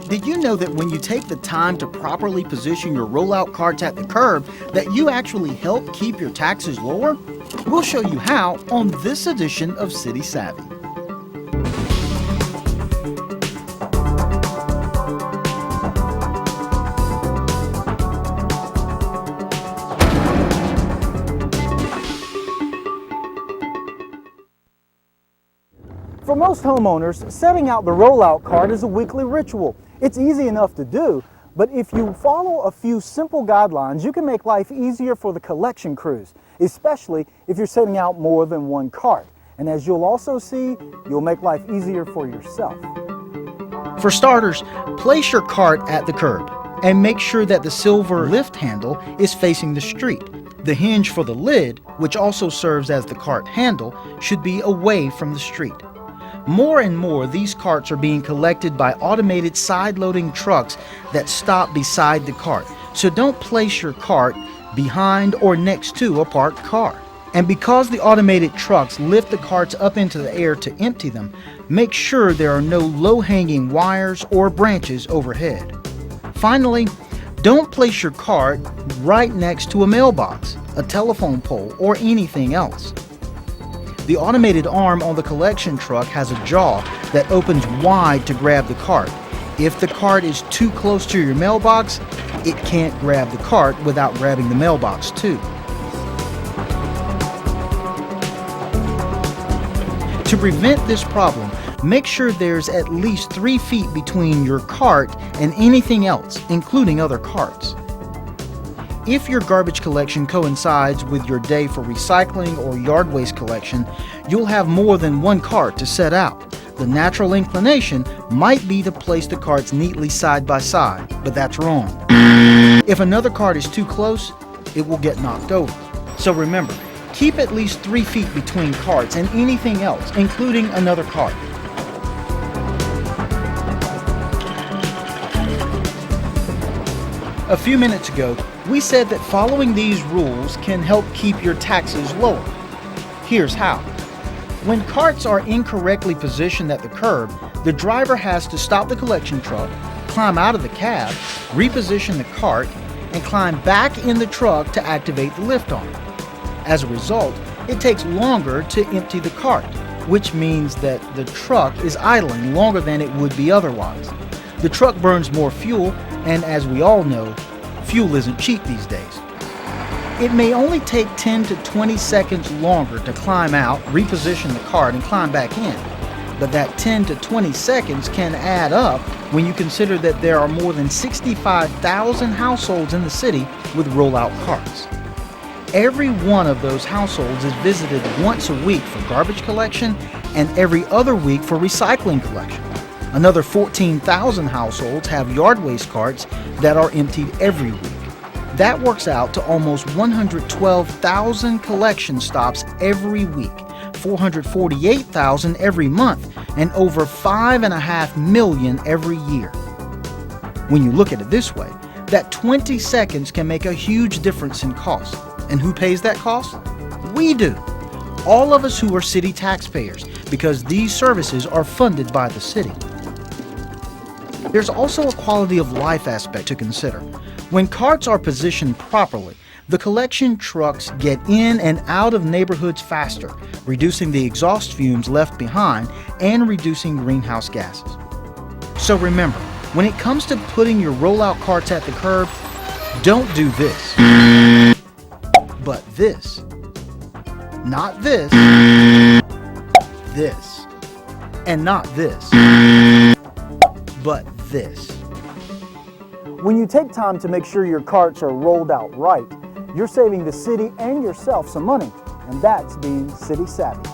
Did you know that when you take the time to properly position your rollout carts at the curb, that you actually help keep your taxes lower? We'll show you how on this edition of City Savvy. For most homeowners, setting out the rollout cart is a weekly ritual. It's easy enough to do, but if you follow a few simple guidelines, you can make life easier for the collection crews, especially if you're setting out more than one cart. And as you'll also see, you'll make life easier for yourself. For starters, place your cart at the curb and make sure that the silver lift handle is facing the street. The hinge for the lid, which also serves as the cart handle, should be away from the street. More and more, these carts are being collected by automated side-loading trucks that stop beside the cart. So don't place your cart behind or next to a parked car. And because the automated trucks lift the carts up into the air to empty them, make sure there are no low-hanging wires or branches overhead. Finally, don't place your cart right next to a mailbox, a telephone pole, or anything else. The automated arm on the collection truck has a jaw that opens wide to grab the cart. If the cart is too close to your mailbox, it can't grab the cart without grabbing the mailbox too. To prevent this problem, make sure there's at least 3 feet between your cart and anything else, including other carts. If your garbage collection coincides with your day for recycling or yard waste collection, you'll have more than one cart to set out. The natural inclination might be to place the carts neatly side by side, but that's wrong. If another cart is too close, it will get knocked over. So remember, keep at least 3 feet between carts and anything else, including another cart. A few minutes ago, we said that following these rules can help keep your taxes lower. Here's how. When carts are incorrectly positioned at the curb, the driver has to stop the collection truck, climb out of the cab, reposition the cart, and climb back in the truck to activate the lift arm. As a result, it takes longer to empty the cart, which means that the truck is idling longer than it would be otherwise. The truck burns more fuel, and as we all know, fuel isn't cheap these days. It may only take 10 to 20 seconds longer to climb out, reposition the cart, and climb back in. But that 10 to 20 seconds can add up when you consider that there are more than 65,000 households in the city with rollout carts. Every one of those households is visited once a week for garbage collection and every other week for recycling collection. Another 14,000 households have yard waste carts that are emptied every week. That works out to almost 112,000 collection stops every week, 448,000 every month, and over 5.5 million every year. When you look at it this way, that 20 seconds can make a huge difference in cost. And who pays that cost? We do. All of us who are city taxpayers, because these services are funded by the city. There's also a quality of life aspect to consider. When carts are positioned properly, the collection trucks get in and out of neighborhoods faster, reducing the exhaust fumes left behind and reducing greenhouse gases. So remember, when it comes to putting your rollout carts at the curb, don't do this, but this. Not this, this, and not this, but this. When you take time to make sure your carts are rolled out right, you're saving the city and yourself some money, and that's being city savvy.